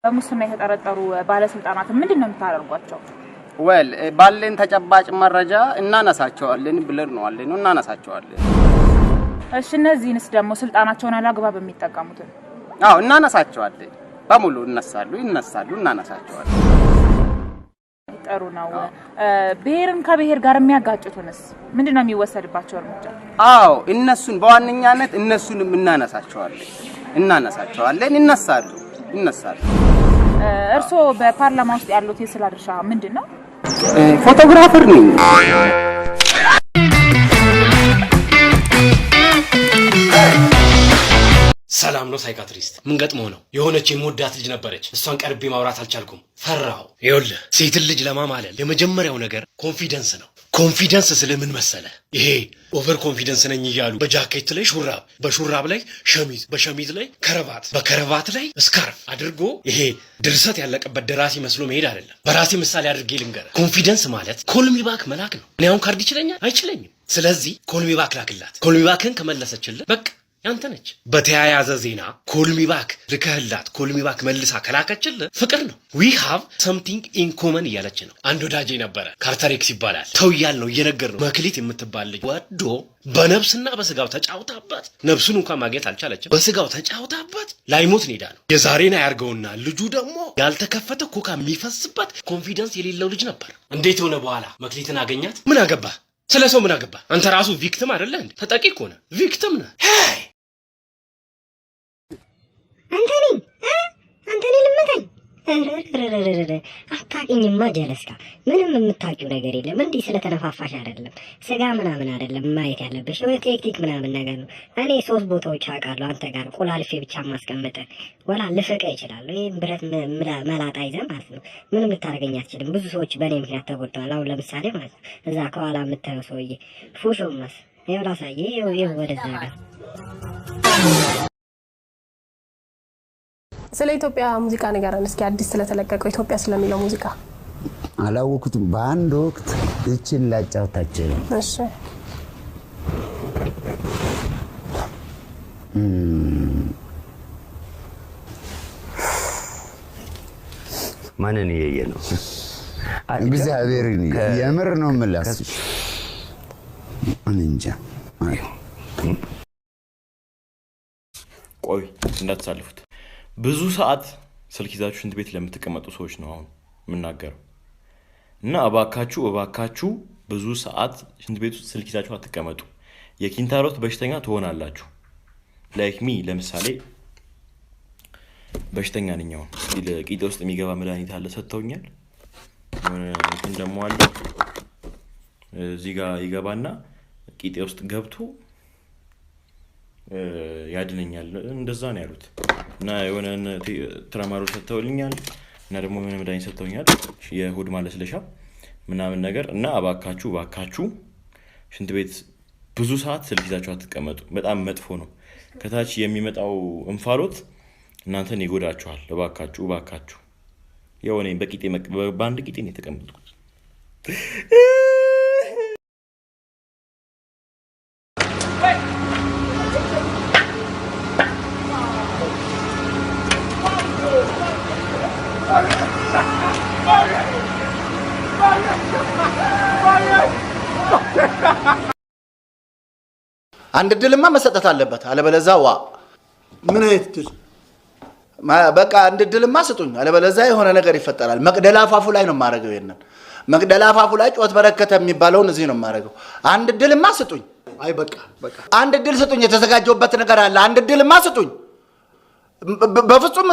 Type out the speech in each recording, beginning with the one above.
በሙስና የተጠረጠሩ ባለስልጣናት ምንድነው የምታደርጓቸው? ባለን ተጨባጭ መረጃ እናነሳቸዋለን ብለን ነው አለን እናነሳቸዋለን። እሺ እነዚህንስ ደግሞ ስልጣናቸውን አላግባብ የሚጠቀሙት? እናነሳቸዋለን። በሙሉ እናነሳሉ እናነሳቸዋለን። ጥሩ ነው። ብሔርን ከብሔር ጋር የሚያጋጭቱንስ ምንድነው የሚወሰድባቸው እርምጃ? እነሱን በዋነኛነት እነሱንም እናነሳቸዋለን ይነሳሉ። እርሶ በፓርላማ ውስጥ ያሉት የስራ ድርሻ ምንድነው? ፎቶግራፈር ነኝ። ሰላም ነው ሳይካትሪስት። ምን ገጥሞ ነው? የሆነች የሞዳት ልጅ ነበረች። እሷን ቀርቤ ማውራት አልቻልኩም፣ ፈራው። ይኸውልህ ሴት ልጅ ለማማለል የመጀመሪያው ነገር ኮንፊደንስ ነው። ኮንፊደንስ ስለምን መሰለ? ይሄ ኦቨር ኮንፊደንስ ነኝ እያሉ በጃኬት ላይ ሹራብ፣ በሹራብ ላይ ሸሚዝ፣ በሸሚዝ ላይ ከረባት፣ በከረባት ላይ ስካርፍ አድርጎ ይሄ ድርሰት ያለቀበት ደራሲ መስሎ መሄድ አይደለም። በራሴ ምሳሌ አድርጌ ልንገርህ። ኮንፊደንስ ማለት ኮልሚባክ መላክ ነው። እኔ አሁን ካርድ ይችለኛል አይችለኝም። ስለዚህ ኮልሚባክ ላክላት። ኮልሚባክን ከመለሰችልህ በቃ ያንተ ነች። በተያያዘ ዜና ኮልሚባክ ልከህላት ኮልሚባክ መልሳ ከላከችልህ ፍቅር ነው። ዊ ሃቭ ሰምቲንግ ኢን ኮመን እያለች ነው። አንድ ወዳጄ ነበረ፣ ካርተሬክስ ይባላል። ተው እያል ነው እየነገር ነው። መክሊት የምትባል ልጅ ወዶ በነብስና በስጋው ተጫውታበት፣ ነብሱን እንኳን ማግኘት አልቻለችም። በስጋው ተጫውታበት ላይሞት ኔዳ ነው። የዛሬን አያርገውና ልጁ ደግሞ ያልተከፈተ ኮካ የሚፈስበት ኮንፊደንስ የሌለው ልጅ ነበር። እንዴት ሆነ በኋላ መክሊትን አገኛት? ምን አገባ? ስለ ሰው ምን አገባ? አንተ ራሱ ቪክቲም አይደለ እንዴ? ተጠቂ እኮ ነህ፣ ቪክቲም ነህ። አንተኔ ልመታኝ? አታውቂኝማ ጀለስካ። ምንም የምታውቂው ነገር የለም። እንዲህ ስለተነፋፋሽ አይደለም፣ ስጋ ምናምን አይደለም ማየት ያለብሽ፣ ቴክኒክ ምናምን ነገር ነው። እኔ 3 ቦታዎች አውቃለሁ አንተ ጋር ቆላልፌ ብቻ ማስቀመጥ ወላ ልፍቀ ይችላል። ይሄን ብረት መላጣ ይዘህ ማለት ነው። ምንም ልታደርገኝ አትችልም። ብዙ ሰዎች በእኔ ምክንያት ተጎድተዋል። አሁን ለምሳሌ ማለት ነው እዛ ከኋላ የምታየው ሰውዬ ፉሾማስ ይኸው ላሳየህ። ይኸው ወደዛ ጋር ስለ ኢትዮጵያ ሙዚቃ ንገረን እስኪ። አዲስ ስለተለቀቀው ኢትዮጵያ ስለሚለው ሙዚቃ አላወኩትም። በአንድ ወቅት እቺን ላጫውታችሁ። እሺ ማንን ይየ ነው? እግዚአብሔርን የምር ነው የምላስሽ። እንጃ ቆይ እንዳትሳልፉት። ብዙ ሰዓት ስልክ ይዛችሁ ሽንት ቤት ለምትቀመጡ ሰዎች ነው አሁን የምናገረው። እና እባካችሁ ብዙ ሰዓት ሽንት ቤት ውስጥ ስልክ ይዛችሁ አትቀመጡ። የኪንታሮት በሽተኛ ትሆናላችሁ። ላይክ ሚ ለምሳሌ በሽተኛ ነኝ። አሁን ቂጤ ውስጥ የሚገባ መድኃኒት አለ ሰጥተውኛል። እንትን ደግሞ አለ እዚህ ጋር ይገባና ቂጤ ውስጥ ገብቶ ያድነኛል። እንደዛ ነው ያሉት። እና የሆነ ትራማዶ ሰጥተውልኛል እና ደግሞ ምን መድኃኒት ሰጥተውኛል፣ የሆድ ማለስለሻ ምናምን ነገር። እና እባካችሁ ሽንት ቤት ብዙ ሰዓት ስልክ ይዛችሁ አትቀመጡ። በጣም መጥፎ ነው። ከታች የሚመጣው እንፋሎት እናንተን ይጎዳችኋል። እባካችሁ የሆነ በአንድ ቂጤ ነው የተቀመጥኩት። አንድ ድልማ መሰጠት አለበት፣ አለበለዚያ ምን አይነት ድል? በቃ አንድ ድልማ ስጡኝ፣ አለበለዚያ የሆነ ነገር ይፈጠራል። መቅደላ አፋፉ ላይ ነው የማደርገው። ይሄንን መቅደላ አፋፉ ላይ ጮት በረከተ የሚባለውን እዚህ ነው የማደርገው። አንድ ድልማ ስጡኝ። አይ በቃ አንድ ድል ስጡኝ። የተዘጋጀውበት ነገር አለ። አንድ ድልማ ስጡኝ። በፍጹም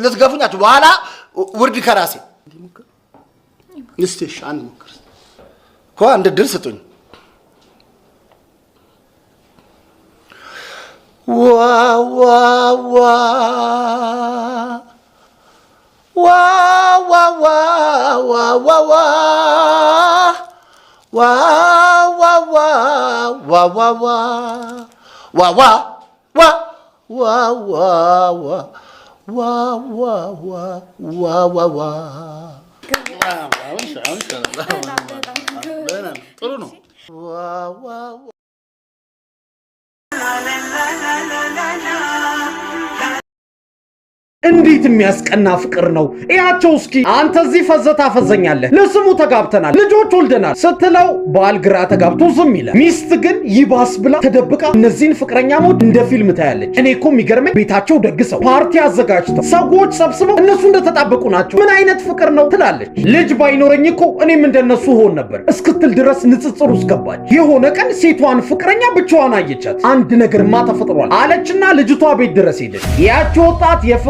ልትገፉኛችሁ በኋላ ውርድ ከራሴ እስቲ አንድ ሞክር እኮ። አንድ ድል ስጡኝ። ጥሩ ነው። እንዴት የሚያስቀና ፍቅር ነው እያቸው እስኪ አንተ እዚህ ፈዘታ ፈዘኛለህ ለስሙ ተጋብተናል ልጆች ወልደናል ስትለው ባል ግራ ተጋብቶ ዝም ይላል ሚስት ግን ይባስ ብላ ተደብቃ እነዚህን ፍቅረኛሞች እንደ ፊልም ታያለች እኔ እኮ የሚገርመኝ ቤታቸው ደግሰው ፓርቲ አዘጋጅተው ሰዎች ሰብስበው እነሱ እንደተጣበቁ ናቸው ምን አይነት ፍቅር ነው ትላለች ልጅ ባይኖረኝ እኮ እኔም እንደነሱ ሆን ነበር እስክትል ድረስ ንጽጽር ውስጥ ገባች የሆነ ቀን ሴቷን ፍቅረኛ ብቻዋን አየቻት አንድ ነገርማ ተፈጥሯል አለችና ልጅቷ ቤት ድረስ ሄደች ያቺ ወጣት የፍቅር